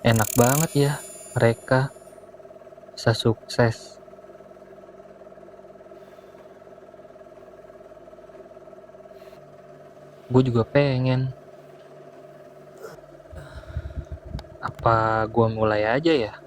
Enak banget ya mereka bisa sukses. Gue juga pengen. Apa gue mulai aja ya?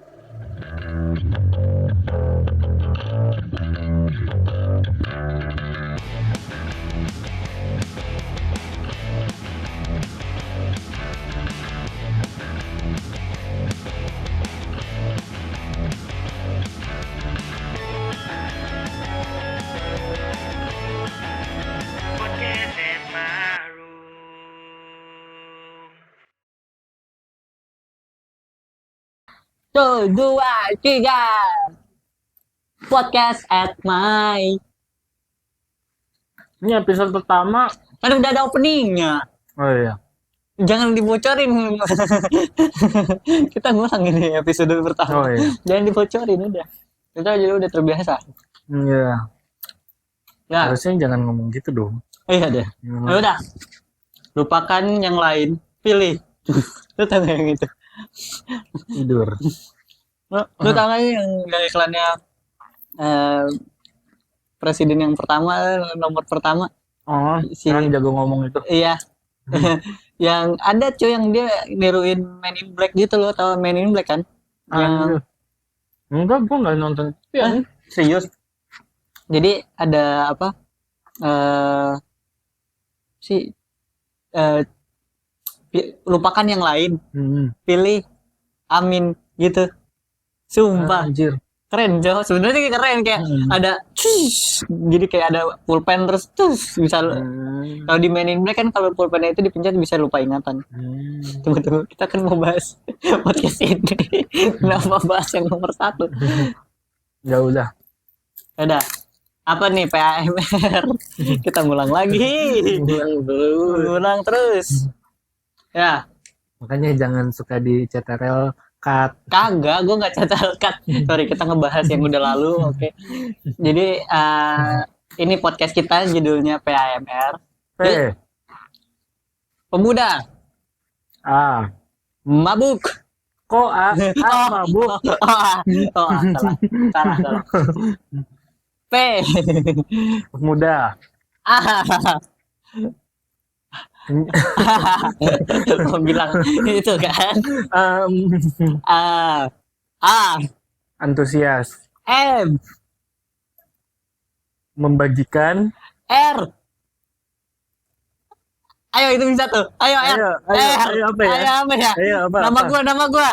Tuh, 2, 3. Podcast at my. Ini episode pertama. Kan udah ada openingnya. Oh iya. Jangan dibocorin. Kita ngulang ini episode pertama. Oh iya. Jangan dibocorin udah. Kita aja udah terbiasa. Iya. Ya. Harusnya jangan ngomong gitu dong. Iya deh. Ya udah. Lupakan yang lain. Pilih. Lu tahu gak yang itu? Tidur. Lu tahu gak yang iklannya presiden yang pertama, nomor pertama? Oh, yang jago ngomong itu. Iya. Yang ada cuy yang dia niruin Men in Black gitu loh, tau Men in Black kan? Yang enggak, gua nggak nonton. serius. Jadi ada apa? Lupakan yang lain. Pilih Amin gitu. Sumpah. Anjir. Keren, Jo. Sebenarnya keren kayak ada jadi kayak ada pulpen terus bisa kalau di Men in Black kan kalau pulpennya itu dipencet bisa lupa ingatan. Tunggu, kita kan mau bahas podcast ini. Kenapa bahas yang nomor 1? Ya udah. Udah. Apa nih PAMR? Kita ngulang lagi. Ngulang terus. Ya. Makanya jangan suka di CTRL cut. Kagak, gue nggak CTRL cut. Sorry, kita ngebahas yang udah lalu. Oke. Jadi ini podcast kita judulnya PAMR. P. Pemuda. A. Mabuk. Kok A? Mabuk. Salah. P. Pemuda. Mau bilang itu kan. Antusias. M. Membagikan. R. Ayo itu bisa tuh. Ayo R. Ayo apa ya? Ayo apa? Nama gua.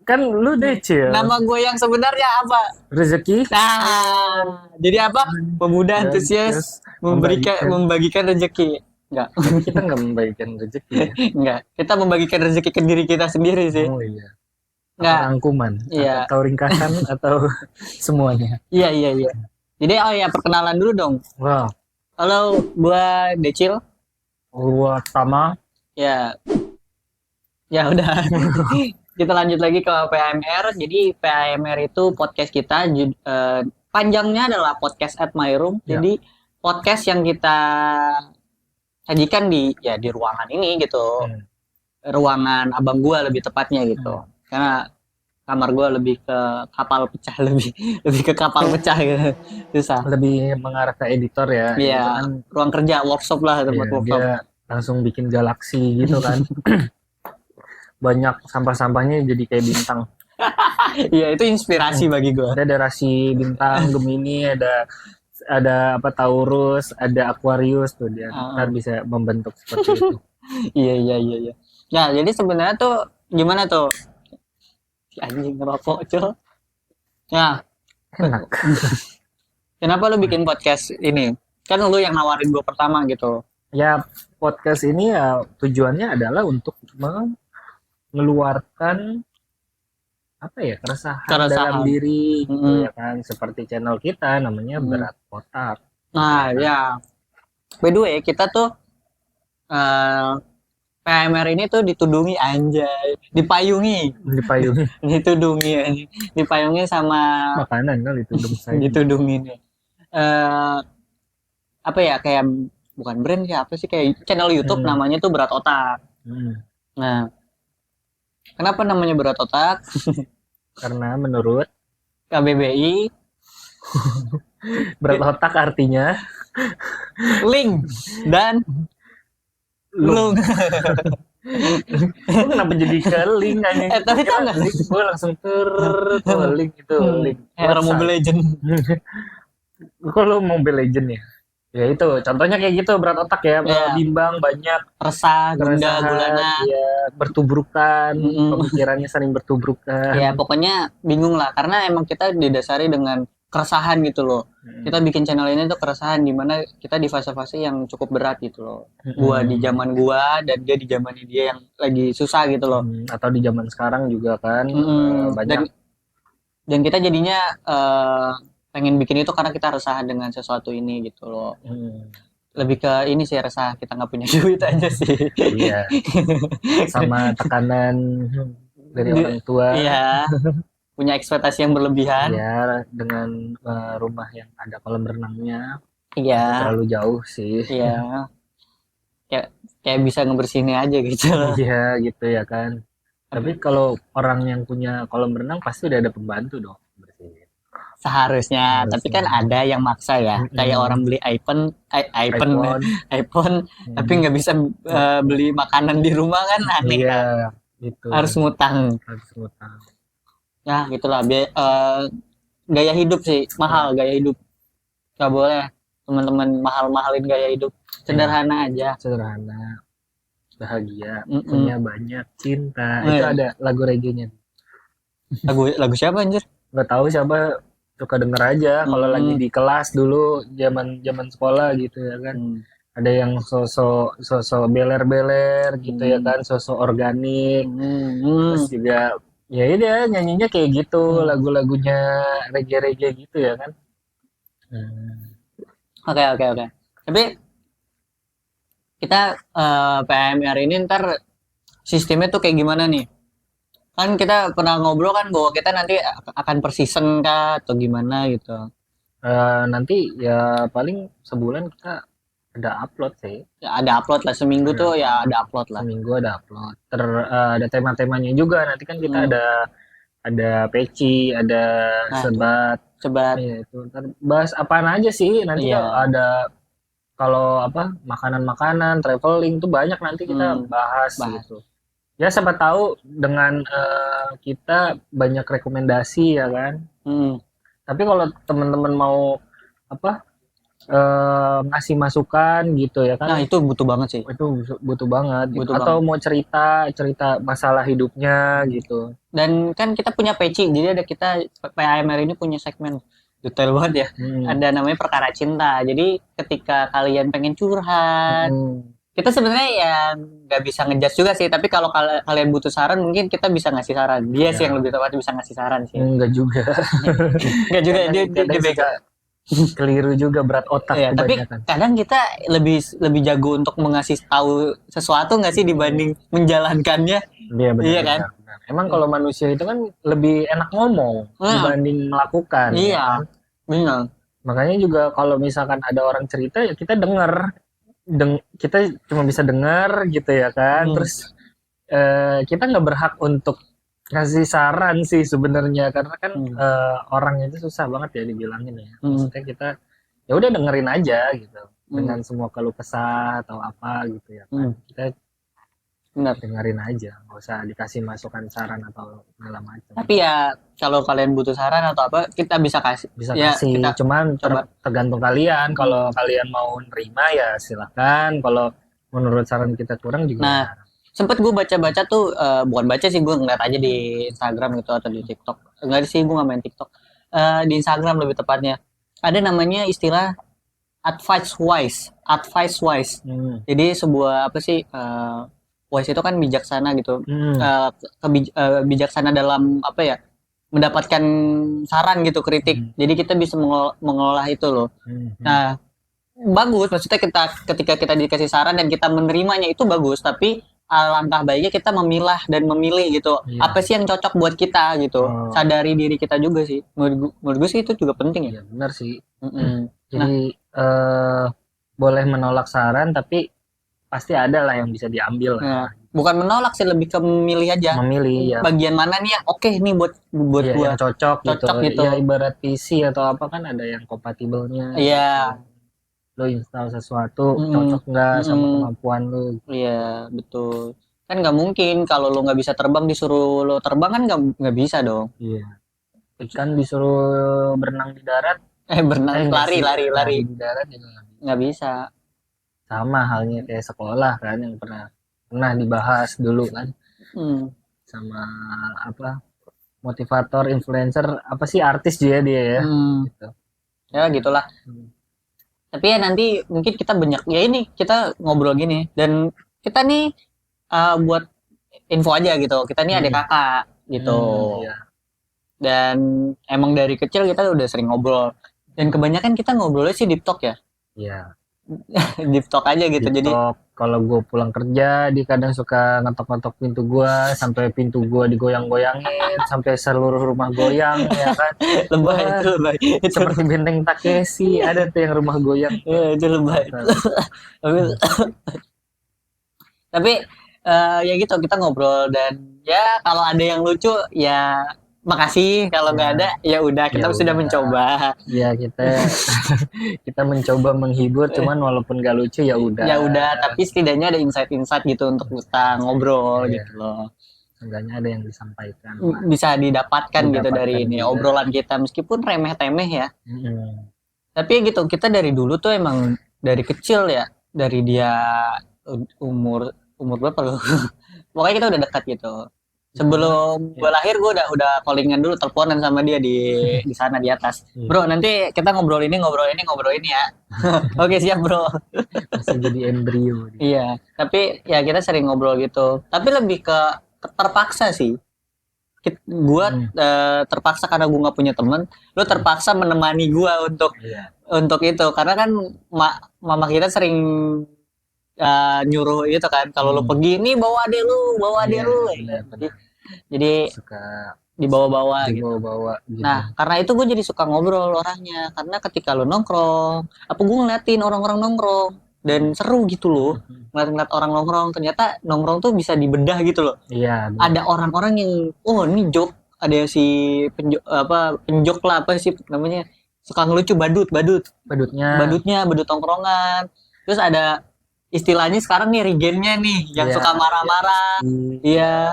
Kan lu Decil. Nama gue yang sebenarnya apa? Rezeki. Nah, jadi apa? Pemuda antusias membagikan rezeki. Enggak. Kita nggak membagikan rezeki. Ya? Enggak. Kita membagikan rezeki ke diri kita sendiri sih. Oh iya. Enggak. Rangkuman. Iya. Atau ringkasan atau semuanya. Iya. Jadi perkenalan dulu dong. Wow. Halo, gua Decil. Gua Tama. Ya udah. Kita lanjut lagi ke PAMR. Jadi PAMR itu podcast kita panjangnya adalah podcast at my room. Ya. Jadi podcast yang kita sajikan di ruangan ini gitu. Ruangan abang gua lebih tepatnya gitu. Karena kamar gua lebih ke kapal pecah, lebih ke kapal pecah gitu. Susah. Lebih mengarah ke editor ya. Iya, kan, ruang kerja, workshop lah tempat workshop. Dia langsung bikin galaksi gitu kan. Banyak sampah-sampahnya jadi kayak bintang. Iya, itu inspirasi bagi gue. Ada rasi bintang, Gemini, ada apa Taurus, ada Aquarius tuh dia. Kan bisa membentuk seperti itu. Iya. Nah, jadi sebenarnya tuh gimana tuh? Si anjing ngerokok, Col. Nah, enak. Kenapa lu bikin podcast ini? Kan lu yang nawarin gue pertama gitu. Ya, podcast ini ya tujuannya adalah untuk mengeluarkan apa ya keresahan dalam diri gitu ya kan, seperti channel kita namanya Berat Kotak. Nah ya, by the way kita tuh PAMR ini tuh ditudungi dipayungi dipayungi sama makanan kali ditudung saya. Ditudungi nih. Apa ya, kayak bukan brand ya, apa sih, kayak channel YouTube namanya tuh Berat Otak. Nah, Kenapa namanya berat otak? Karena menurut KBBI berat otak artinya link dan lung. Lu kenapa jadi ke link anjing? Tapi tau nggak? Gue langsung link itu link. Era Mobile Legend. Kok lu Mobile Legend ya? Ya itu contohnya kayak gitu berat otak ya, bimbang banyak, resah, gundah gulana, ya bertubrukan, pemikirannya sering bertubrukan. Ya pokoknya bingung lah karena emang kita didasari dengan keresahan gitu loh. Kita bikin channel ini tuh keresahan dimana kita di fase-fase yang cukup berat gitu loh. Gua di zaman gua dan dia di zamannya dia yang lagi susah gitu loh. Atau di zaman sekarang juga kan banyak. Dan kita jadinya pengen bikin itu karena kita resah dengan sesuatu ini gitu loh. Lebih ke ini sih resah kita nggak punya duit aja sih. Iya. Sama tekanan dari orang tua. Iya. Punya ekspektasi yang berlebihan. Iya, dengan rumah yang ada kolam renangnya. Iya. Terlalu jauh sih. Iya. Kayak bisa ngebersihin aja gitu. Iya, gitu ya kan. Tapi kalau orang yang punya kolam renang pasti udah ada pembantu dong bersihin. Seharusnya, tapi kan ada yang maksa ya, kayak orang beli iPhone, tapi nggak bisa beli makanan di rumah kan aneh. Iya, gitu. Harus ngutang. Ya gitulah, gaya hidup sih mahal, gaya hidup nggak boleh teman-teman mahal-mahalin gaya hidup, sederhana aja. Sederhana, bahagia, punya banyak cinta. Itu ada lagu reggae-nya. Lagu siapa anjir? Nggak tahu siapa, suka denger aja kalau lagi di kelas dulu zaman sekolah gitu ya kan. Ada yang sosok beler gitu ya kan, sosok organik. Terus juga ya dia nyanyinya kayak gitu, lagu-lagunya reggae gitu ya kan. Oke. Tapi kita PMR ini ntar sistemnya tuh kayak gimana nih? Kan kita pernah ngobrol kan bahwa kita nanti akan per season kah atau gimana gitu. Nanti ya paling sebulan kita ada upload sih. Ya, ada upload lah seminggu tuh ya ada upload lah. Seminggu ada upload. Ada tema-temanya juga. Nanti kan kita ada peci, ada sebat. Ya, itu ntar bahas apaan aja sih. Nanti kalau makanan-makanan, traveling tuh banyak nanti kita bahas gitu. Ya siapa tahu dengan kita banyak rekomendasi ya kan. Tapi kalau teman-teman mau ngasih masukan gitu ya kan. Nah itu butuh banget sih. Itu butuh banget. Atau mau cerita masalah hidupnya gitu. Dan kan kita punya peci, jadi ada kita PAMR ini punya segmen detail banget ya. Ada namanya perkara cinta. Jadi ketika kalian pengen curhat. Kita sebenarnya ya nggak bisa ngejudge juga sih, tapi kalau kalian butuh saran mungkin kita bisa ngasih saran. Dia sih yang lebih tepat bisa ngasih saran sih. Enggak juga. Enggak juga, dia bega. Keliru juga, berat otak. Ya, tapi kadang kita lebih jago untuk mengasih tahu sesuatu nggak sih dibanding menjalankannya. Iya benar. Iya kan? Benar. Emang kalau manusia itu kan lebih enak ngomong dibanding melakukan. Iya, benar. Makanya juga kalau misalkan ada orang cerita ya kita dengar. Kita cuma bisa dengar gitu ya kan. Terus kita nggak berhak untuk ngasih saran sih sebenarnya, karena kan orang itu susah banget ya dibilangin ya. Maksudnya kita ya udah dengerin aja gitu dengan semua keluh kesah atau apa gitu ya kan. Kita dengerin aja, nggak usah dikasih masukan saran atau segala macam. Tapi ya kalau kalian butuh saran atau apa kita bisa kasih. Cuman tergantung kalian. Kalau kalian mau nerima ya silakan. Kalau menurut saran kita kurang juga. Nah, sempet gue baca-baca tuh, bukan baca sih, gue ngeliat aja di Instagram gitu atau di TikTok. Enggak sih, gue nggak main TikTok. Di Instagram lebih tepatnya. Ada namanya istilah advice wise. Jadi sebuah apa sih? Wise itu kan bijaksana gitu. Bijaksana dalam apa ya? Mendapatkan saran gitu, kritik. Jadi kita bisa mengolah itu loh. Nah, bagus. Maksudnya ketika kita dikasih saran dan kita menerimanya itu bagus. Tapi alangkah baiknya kita memilah dan memilih gitu. Apa sih yang cocok buat kita gitu. Sadari diri kita juga sih. Menurut gue sih itu juga penting ya. Benar sih. Jadi boleh menolak saran tapi pasti ada lah yang bisa diambil lah. bukan menolak sih, lebih ke memilih aja. Memilih ya. Bagian mana nih yang oke nih buat Iya, gua. yang cocok gitu. Ya ibarat PC atau apa kan ada yang kompatibelnya. Iya. Lo install sesuatu Mm-mm. cocok nggak sama Mm-mm. kemampuan lo. Iya, betul. Kan nggak mungkin kalau lo nggak bisa terbang disuruh lo terbang kan nggak bisa dong. Iya. Ikan disuruh berenang di darat, Berenang, enggak lari, sih, lari, lari. lari di darat juga nggak bisa. Nggak bisa. Sama halnya kayak sekolah kan yang pernah dibahas dulu kan Hmm. sama apa motivator, influencer, apa sih artis dia ya. Hmm. Gitu. Ya gitulah. Tapi ya nanti mungkin kita banyak ya ini kita ngobrol gini dan kita nih buat info aja gitu. Kita nih adik kakak gitu. Iya. Dan emang dari kecil kita udah sering ngobrol. Dan kebanyakan kita ngobrolnya sih deep talk ya. Iya. Deep talk aja gitu. Deep Jadi talk. Kalau gue pulang kerja, dia kadang suka ngetok-ngetok pintu gue, sampai pintu gue digoyang-goyangin, sampai seluruh rumah goyang, ya kan? lebay Wah, itu lebay. Itu seperti benteng Takeshi, ada tuh yang rumah goyang. ya, itu lebay. Tapi ya gitu kita ngobrol dan ya kalau ada yang lucu ya makasih, kalau nggak Ya, ada ya udah kita ya sudah udah. mencoba. Ya kita mencoba menghibur, cuman walaupun gak lucu ya udah. Ya udah, tapi setidaknya ada insight-insight gitu untuk kita ngobrol Iya. gitu loh. Seenggaknya ada yang disampaikan. Bisa didapatkan gitu dari Didapatkan ini juga. obrolan kita meskipun remeh-temeh ya. Mm-mm. Tapi gitu kita dari dulu tuh emang dari kecil ya, dari dia umur berapa loh? Pokoknya kita udah dekat gitu. Sebelum gue lahir gue udah callingan dulu, teleponan sama dia di sana di atas. Bro, nanti kita ngobrol ini ya. Oke, siap, Bro. Masih jadi embrio. Iya, tapi ya kita sering ngobrol gitu. Tapi lebih ke terpaksa sih. Gue terpaksa karena gue nggak punya teman. Lo terpaksa menemani gue untuk itu, karena kan mama kita sering nyuruh itu kan, kalau lo pergi nih bawa adek lu benar. jadi Suka dibawa-bawa gitu. dibawa-bawa gitu. Nah karena itu gue jadi suka ngobrol orangnya, karena ketika lo nongkrong apa gue ngeliatin orang-orang nongkrong dan seru gitu loh, ngeliat orang nongkrong, ternyata nongkrong tuh bisa dibedah gitu loh. Iya. Ada orang-orang yang ini joke, ada si penjok lah, apa sih namanya, suka ngelucu, badutnya badut tongkrongan. Terus ada istilahnya sekarang nih regennya nih yang suka marah-marah. Iya.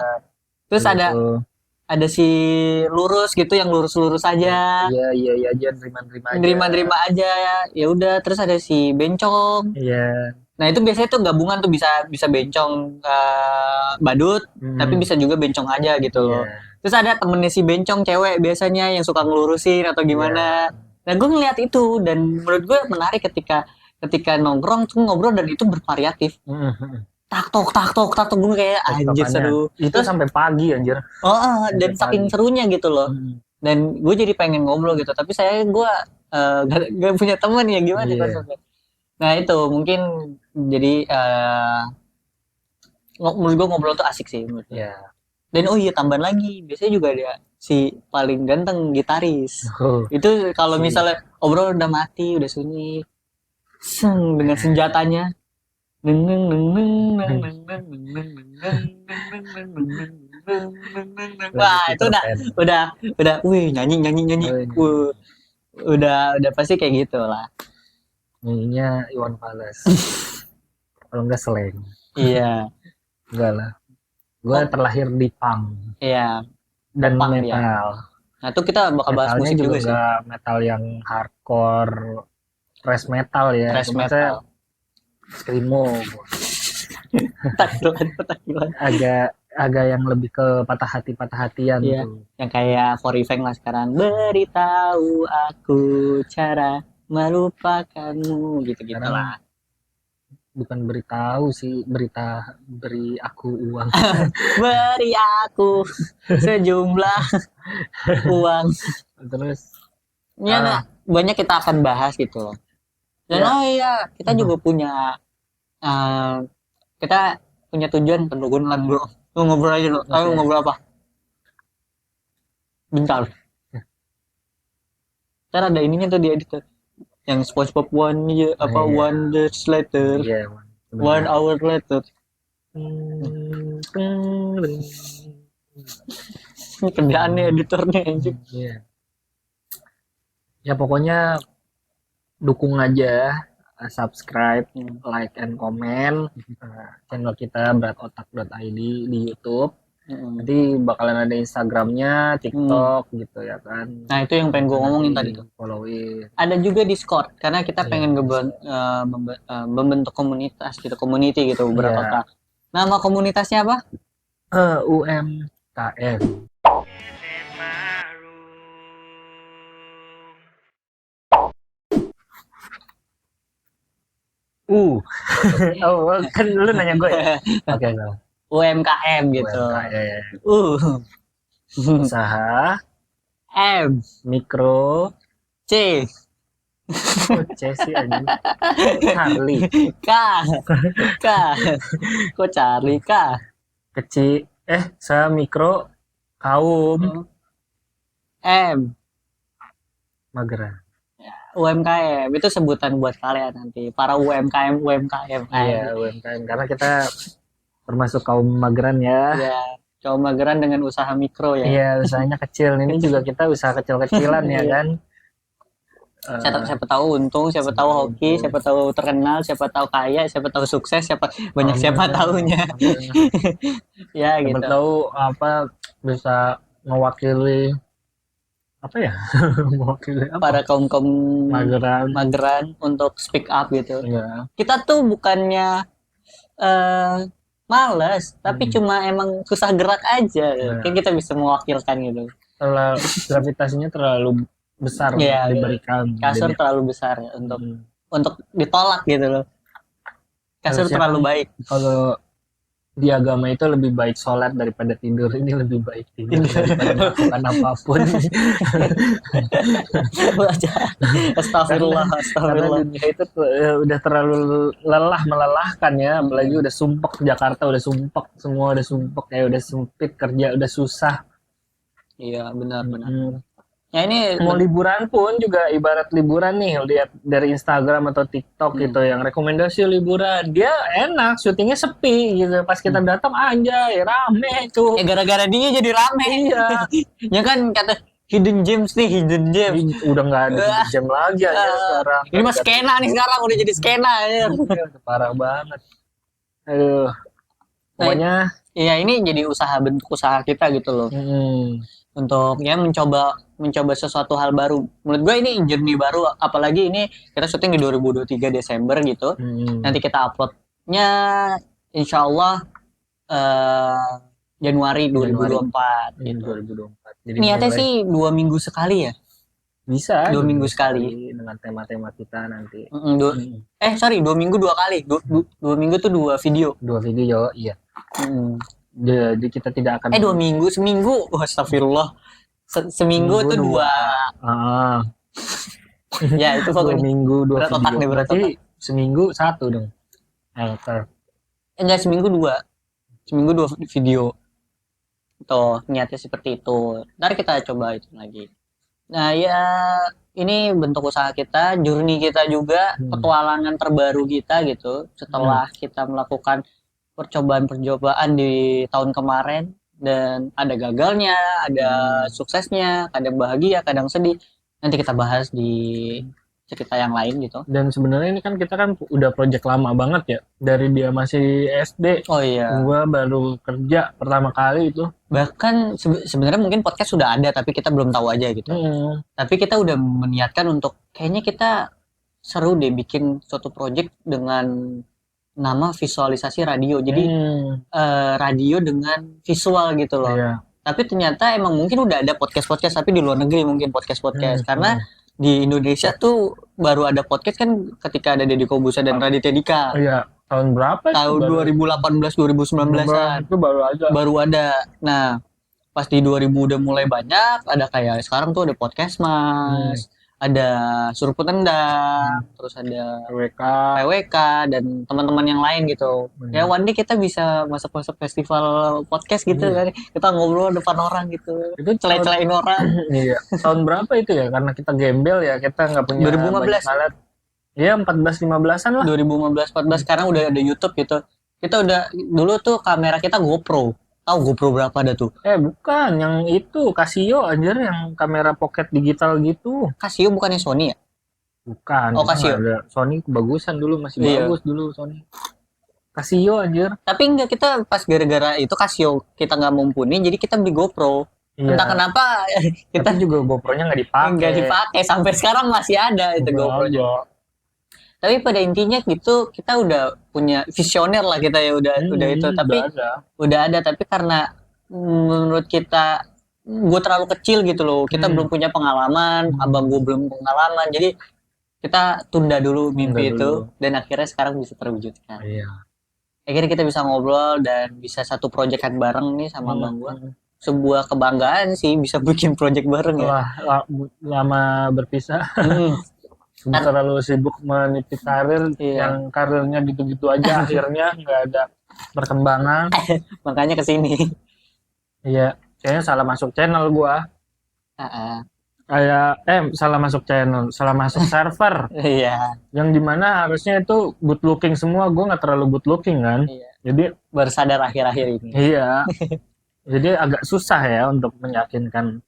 Terus ada si lurus gitu yang lurus-lurus aja. Iya aja nerima aja. Ya udah, terus ada si bencong. Iya. Nah, itu biasanya tuh gabungan tuh, bisa bencong badut, tapi bisa juga bencong aja gitu loh. Terus ada temennya si bencong cewek biasanya yang suka ngelurusin atau gimana. Nah, gue ngeliat itu dan menurut gue menarik ketika nongkrong tuh ngobrol dan itu bervariatif. Tak tok gue kayak anjir seru. Itu sampai pagi anjir. Dan saking serunya gitu loh. Dan gue jadi pengen ngobrol gitu, tapi gue gak punya teman ya gimana maksudnya. Nah itu mungkin jadi menurut gue ngobrol tuh asik sih menurut gue. Dan tambahan lagi biasanya juga ada si paling ganteng gitaris. Itu kalau misalnya obrol udah mati, udah sunyi, dengan senjatanya, wah itu udah, wih nyanyi, udah pasti kayak gitu lah. Nyanyinya Iwan Fals. Kalau enggak Slank. Iya. Enggak lah. Gue terlahir di punk. Iya. Dan Punk, metal. Ya. Nah itu kita bakal bahas musik juga sih. Metal yang hardcore, thrash metal ya. Thrash metal. Screamo. Petakilan. Agak yang lebih ke patah hatian iya. tuh. Yang kayak Forifeng lah sekarang. Beritahu aku cara melupakanmu, gitu-gitu lah. Bukan beritahu sih, beri aku uang. Beri aku sejumlah uang. Terus ya banyak kita akan bahas gitu loh. Dan kita juga punya kita punya tujuan penurunan bro. Lu ngobrol aja lo. Ayo ngobrol apa? Bentar. Ntar ada ininya tuh di editor. Yang SpongeBob one Days later. 1 hour later. Ini kerjaannya editornya anjing. Iya. Ya pokoknya dukung aja, subscribe, like and comment channel kita beratotak.id di YouTube. Nanti bakalan ada Instagramnya, TikTok gitu ya kan. Nah itu yang pengen gue ngomongin tadi tuh. Followin. Ada juga Discord karena kita pengen membentuk komunitas gitu, community gitu beratotak. Nama komunitasnya apa? UMKM. Oh kan lu nanya gue ya. Oke, UMKM gitu. UMKM. Usaha M mikro C C sih aja. Charlie K kok Charlie K kecil saya mikro kaum M Mageran. UMKM itu sebutan buat kalian nanti para UMKM. Iya, UMKM karena kita termasuk kaum mageran ya. Iya, kaum mageran dengan usaha mikro ya. Iya, usahanya kecil. Ini juga kita usaha kecil-kecilan ya kan. Siapa tahu untung, siapa tahu hoki, siapa tahu terkenal, siapa tahu kaya, siapa tahu sukses, siapa tahunya. Ya gitu. Siapa tahu apa bisa mewakili apa ya? Mewakili apa? Para kaum mageran untuk speak up gitu. Iya. Kita tuh bukannya males, tapi cuma emang susah gerak aja. Kayak kita bisa mewakilkan gitu. Gravitasinya terlalu besar diberikan. Kasur terlalu besar ya, untuk ditolak gitu loh. Kasur terlalu baik. Kalau di agama itu lebih baik sholat daripada tidur. Ini lebih baik tidur daripada melakukan apapun. Astagfirullah. Karena dunia itu udah terlalu melelahkan ya. Apalagi udah sumpek, Jakarta udah sumpek, semua udah sumpek, kayak udah sempit, kerja udah susah. Iya benar. Ya ini mau liburan pun juga ibarat liburan nih, lihat dari Instagram atau TikTok gitu yang rekomendasi liburan, dia enak, syutingnya sepi gitu, pas kita datang aja rame tuh. Ya gara-gara dia jadi rame ya. Ya kan kata hidden gems. Udah nggak ada hidden gem lagi aja sekarang. Ini mah skena nih sekarang, udah jadi skena ya. Parah banget. Aduh. Pokoknya ya ini jadi bentuk usaha kita gitu loh. Untuk ya mencoba sesuatu hal baru. Menurut gue ini journey baru, apalagi ini kita syuting di 2023 Desember gitu. Nanti kita uploadnya insyaallah Januari 2024 gitu. 2024. Jadi niatnya sih 2 minggu sekali ya. Bisa 2 minggu sekali dengan tema-tema kita nanti. 2 minggu 2 kali. 2 minggu tuh 2 video. 2 video, iya. Jadi kita tidak akan 2 minggu, seminggu. Astagfirullah. Seminggu tuh 2. Ya itu pokoknya 2 minggu 2 video. Berarti seminggu 1 dong. Enggak, seminggu 2. Seminggu 2 video. Tuh, niatnya seperti itu. Ntar kita coba itu lagi. Nah ya ini bentuk usaha kita, journey kita juga, petualangan terbaru kita gitu. Setelah kita melakukan percobaan di tahun kemarin dan ada gagalnya, ada suksesnya, kadang bahagia, kadang sedih. Nanti kita bahas di cerita yang lain gitu. Dan sebenarnya ini kan kita kan udah project lama banget ya, dari dia masih SD. Oh iya. Gua baru kerja pertama kali itu. Bahkan sebenarnya mungkin podcast sudah ada tapi kita belum tahu aja gitu. Tapi kita udah meniatkan untuk kayaknya kita seru deh bikin suatu project dengan nama visualisasi radio. Jadi radio dengan visual gitu loh. Iya. Tapi ternyata emang mungkin udah ada podcast tapi di luar negeri mungkin podcast. Karena di Indonesia tuh baru ada podcast kan ketika ada Deddy Kobuser dan Raditya Dika. Iya. Tahun berapa? Tahun 2018 2019-an. Itu baru ada. Nah, pas di 2000 udah mulai banyak, ada kayak sekarang tuh ada podcast Mas. Ada Suruput Tendang, terus ada PWK dan teman-teman yang lain gitu. Ya one day kita bisa masuk festival podcast gitu kan. Kita ngobrol depan orang gitu. Itu celai-celain orang. Iya. Tahun berapa itu ya? Karena kita gembel ya, kita nggak punya 2015 alat. Iya, 14-15an lah. 2015-14 sekarang udah ada YouTube gitu. Kita udah dulu tuh kamera kita GoPro. Tahu GoPro berapa ada tuh? Bukan, yang itu Casio anjir, yang kamera pocket digital gitu. Casio bukannya Sony ya? Bukan, Oh, itu nggak Casio. ada. Sony kebagusan dulu, masih Iya. bagus dulu Sony. Casio anjir. Tapi enggak, kita pas gara-gara itu Casio kita nggak mumpuni, jadi kita beli GoPro. Iya. Entah kenapa kita Tapi juga GoPro-nya nggak dipakai. nggak dipakai sampai sekarang masih ada itu Nggak GoPro-nya. ada. Tapi pada intinya gitu kita udah punya visioner lah kita ya udah itu. Tapi udah ada. Tapi karena menurut kita gue terlalu kecil gitu loh. Kita belum punya pengalaman, abang gue belum pengalaman. Jadi kita tunda dulu mimpi itu dan akhirnya sekarang bisa terwujudkan. Iya. Akhirnya kita bisa ngobrol dan bisa satu proyekan bareng nih sama abang gue. Sebuah kebanggaan sih bisa bikin proyek bareng ya. Wah, lama berpisah. Sudah terlalu sibuk meniti karir, yang karirnya gitu-gitu aja, akhirnya nggak ada perkembangan. Makanya kesini. Iya, kayaknya salah masuk channel gua. Kayak salah masuk channel, salah masuk server. Iya. Yang dimana harusnya itu good looking semua, gua nggak terlalu good looking kan. Iya. Jadi baru sadar akhir-akhir ini. Iya. Jadi agak susah ya untuk meyakinkan.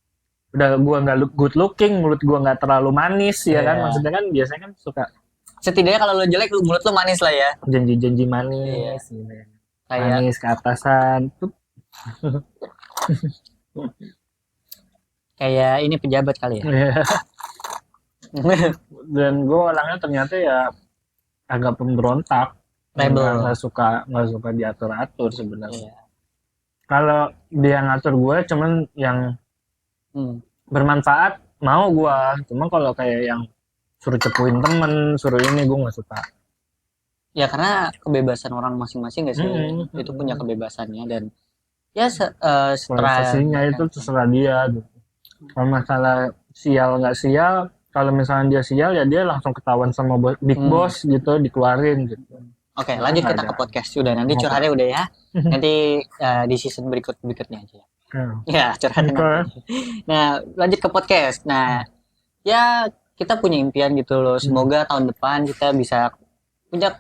Udah gua nggak good looking, mulut gua nggak terlalu manis ya kan. Maksudnya kan biasanya kan suka setidaknya kalau lo jelek mulut lo manis lah ya. Janji-janji manis. Iya. Manis ke atasan. Kayak ini pejabat kali ya. Dan gue orangnya ternyata ya agak pemberontak. Nggak suka diatur-atur sebenarnya. Kalau dia ngatur gue cuman yang bermanfaat mau gue. Cuma kalau kayak yang suruh cepuin temen, suruh ini gue nggak suka. Ya karena kebebasan orang masing-masing gak sih? Itu punya kebebasannya dan ya privasinya itu terserah dia gitu. Kalau masalah sial nggak sial, kalau misalnya dia sial ya dia langsung ketahuan sama big boss gitu, dikeluarin gitu. Oke, lanjut kita ke podcast udah. Nanti curhatnya udah ya. Nanti di season berikutnya aja. Ya, curhatnya nanti. Nah, lanjut ke podcast. Nah, ya kita punya impian gitu loh. Semoga tahun depan kita bisa punya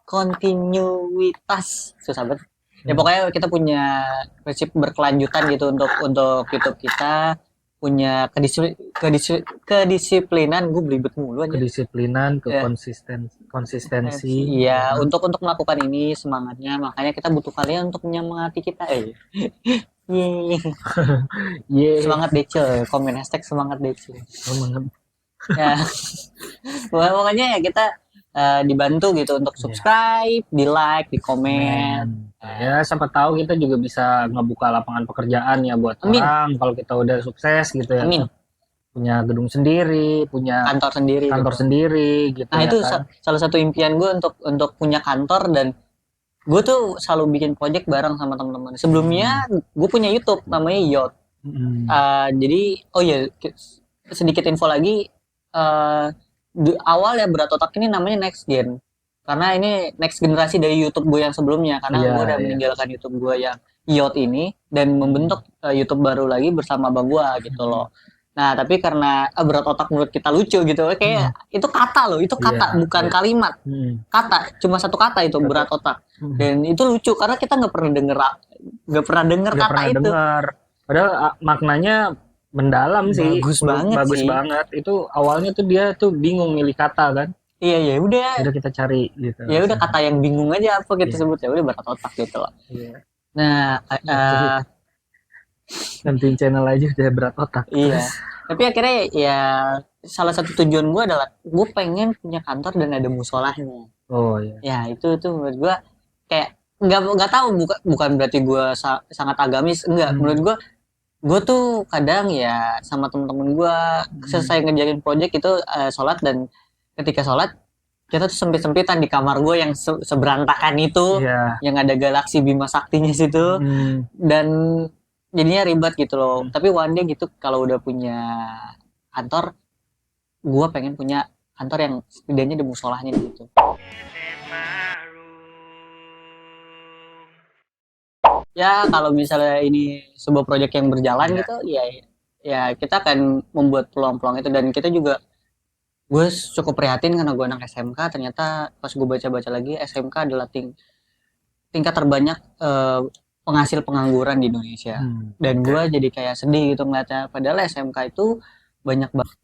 kontinuitas. Susah banget. Ya pokoknya kita punya prinsip berkelanjutan gitu untuk YouTube kita, punya kedisiplinan, gue belibet mulu aja. Kedisiplinan, konsistensi. Iya, untuk melakukan ini semangatnya, makanya kita butuh kalian untuk menyemangati kita. Semangat Decil, komen hashtag semangat Decil. Ya. Pokoknya ya kita dibantu gitu untuk subscribe, di like, di komen. Ya siapa tahu kita juga bisa ngebuka lapangan pekerjaan ya buat orang kalau kita udah sukses gitu ya. Amin. Punya gedung sendiri, punya kantor sendiri gitu. ya Nah itu kan? salah satu impian gue untuk punya kantor, dan gue tuh selalu bikin project bareng sama teman-teman. Sebelumnya gue punya YouTube namanya Yot. Jadi sedikit info lagi. Awal ya Berat Otak ini namanya Next Gen, karena ini next generasi dari YouTube gue yang sebelumnya, karena gue udah meninggalkan YouTube gue yang Yot ini dan membentuk YouTube baru lagi bersama abang gue gitu loh. Nah tapi karena Berat Otak menurut kita lucu gitu, kayak itu kata loh, itu kata bukan kalimat, kata cuma satu kata itu Berat Otak, dan itu lucu karena kita nggak pernah denger kata itu. Padahal maknanya mendalam sih, bagus banget. Itu awalnya tuh dia tuh bingung milih kata kan. Iya udah kita cari gitu. Ya udah kata yang bingung aja apa kita sebut, ya udah Berat Otak gitu loh. Nah gantiin channel aja udah Berat Otak. Iya. Tapi akhirnya ya salah satu tujuan gue adalah gue pengen punya kantor dan ada musolahnya. Oh iya. Ya itu menurut gue kayak nggak tahu, bukan berarti gue sangat agamis, enggak. Menurut gue tuh kadang ya sama temen-temen gue selesai ngejarin project itu sholat, dan ketika sholat kita tuh sempit-sempitan di kamar gue yang seberantakan itu, yang ada galaksi Bima Saktinya situ, dan jadinya ribet gitu loh. Tapi one day gitu kalau udah punya kantor, gue pengen punya kantor yang setidaknya di musolahnya gitu. Ya kalau misalnya ini sebuah proyek yang berjalan gitu, ya kita akan membuat peluang-peluang itu, dan kita juga gue cukup prihatin karena gue anak SMK. Ternyata pas gue baca-baca lagi, SMK adalah tingkat terbanyak penghasil pengangguran di Indonesia. Dan gue jadi kayak sedih gitu ngeliatnya. Padahal SMK itu banyak banget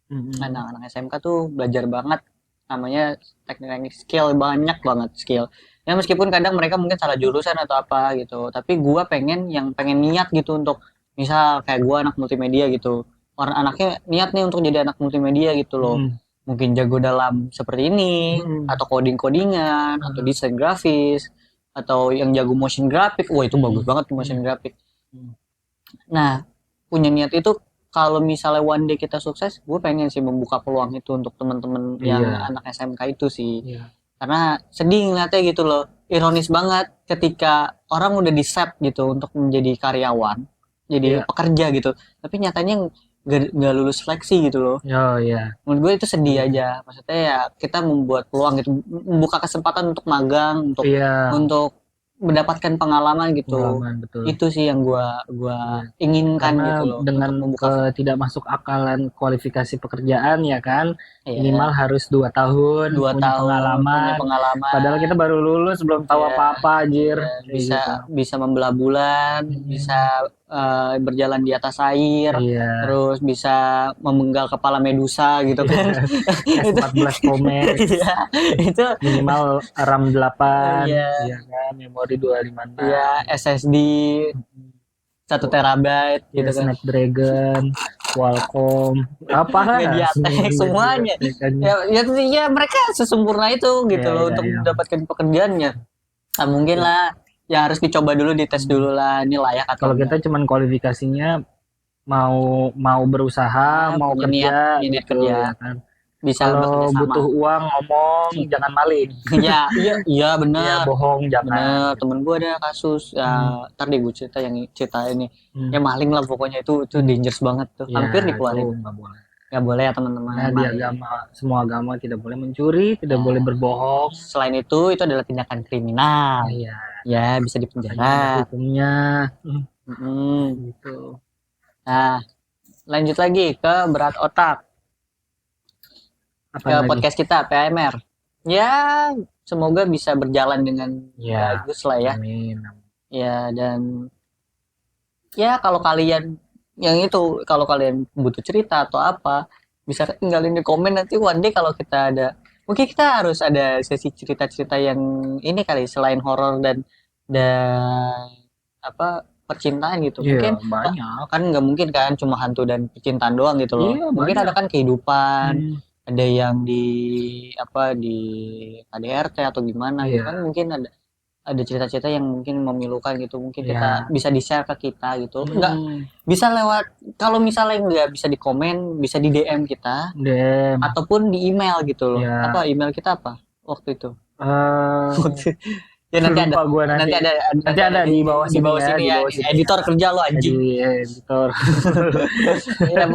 anak-anak SMK tuh belajar banget namanya teknik-teknik skill, banyak banget skill. Ya meskipun kadang mereka mungkin salah jurusan atau apa gitu, tapi gue pengen niat gitu untuk misal kayak gue anak multimedia gitu. Orang anaknya niat nih untuk jadi anak multimedia gitu loh. Mungkin jago dalam seperti ini atau coding-codingan atau desain grafis atau yang jago motion graphic. Wah, itu bagus banget motion graphic. Nah, punya niat itu kalau misalnya one day kita sukses, gue pengen sih membuka peluang itu untuk teman-teman yang anak SMK itu sih. Karena sedih ngeliatnya gitu loh. Ironis banget ketika orang udah di-set gitu untuk menjadi karyawan, jadi pekerja gitu. Tapi nyatanya nggak lulus seleksi gitu loh. Menurut gue itu sedih aja. Maksudnya ya kita membuat peluang gitu, membuka kesempatan untuk magang, untuk mendapatkan pengalaman gitu. Betul. Itu sih yang gua inginkan Karena gitu loh. dengan tidak masuk akalan kualifikasi pekerjaan ya kan, minimal harus 2 tahun, 2 punya tahun punya pengalaman. Padahal kita baru lulus belum tahu apa-apa anjir. Bisa membelah bulan, bisa berjalan di atas air, terus bisa memenggal kepala medusa gitu kan. S14 Promax. Itu minimal RAM 8, ya kan, memori 256. Iya, SSD 1 terabyte gitu kan. Snapdragon, Qualcomm, apa MediaTek semuanya. Ya mereka sesempurna itu gitu loh untuk mendapatkan pekerjaannya. Nah, mungkin lah ya harus dicoba dulu, dites dulu lah ini layak atau kalau kita cuman kualifikasinya mau berusaha, mau kerja niat gitu kerja. Ya kan. Bisa kalau butuh uang ngomong jangan maling. Iya benar. Ya bohong jangan. Bener, temen gue ada kasus ntar deh gue cerita ini. Ya maling lah pokoknya itu dangerous banget tuh. Hampir dikeluarin. Nggak boleh ya teman-teman. Nah, di semua agama tidak boleh mencuri, tidak boleh berbohong. Selain itu adalah tindakan kriminal. Ya bisa dipenjara. Hukumnya. Gitu. Nah, lanjut lagi ke berat otak. Ke podcast kita PAMR. Ya, semoga bisa berjalan dengan bagus lah ya. Amin. Ya, dan ya kalau kalian kalau kalian butuh cerita atau apa, bisa tinggalin di komen nanti one day kalau kita ada. Mungkin kita harus ada sesi cerita-cerita yang ini kali selain horor dan apa percintaan gitu. Mungkin banyak. Kan nggak mungkin kan cuma hantu dan percintaan doang gitu loh. Mungkin ada kan kehidupan. Ada yang di KDRT atau gimana gitu kan, mungkin ada cerita-cerita yang mungkin memilukan gitu, mungkin kita bisa di-share ke kita gitu. Enggak bisa lewat, kalau misalnya nggak bisa di komen, bisa di DM kita, ataupun di email gitu loh. Apa email kita apa waktu itu? Ya nanti ada di bawah sini ya. Editor kerja lo anjing. Editor. Ya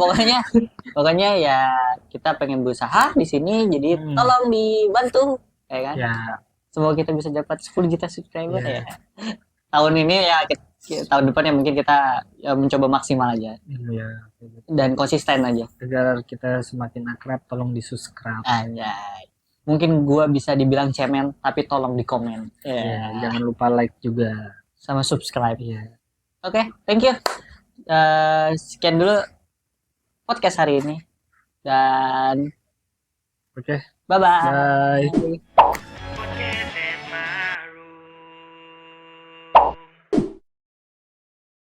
pokoknya ya kita pengen berusaha di sini, jadi tolong dibantu ya kan. Semoga kita bisa dapat 10 juta subscriber ya. Tahun ini ya tahun depan ya mungkin kita mencoba maksimal aja. Dan konsisten aja. Agar kita semakin akrab, tolong di-subscribe. Anjay. Mungkin gua bisa dibilang cemen, tapi tolong di komen. Jangan lupa like juga. Sama subscribe. Oke, thank you. Sekian dulu podcast hari ini. Dan Oke. Bye-bye. Bye.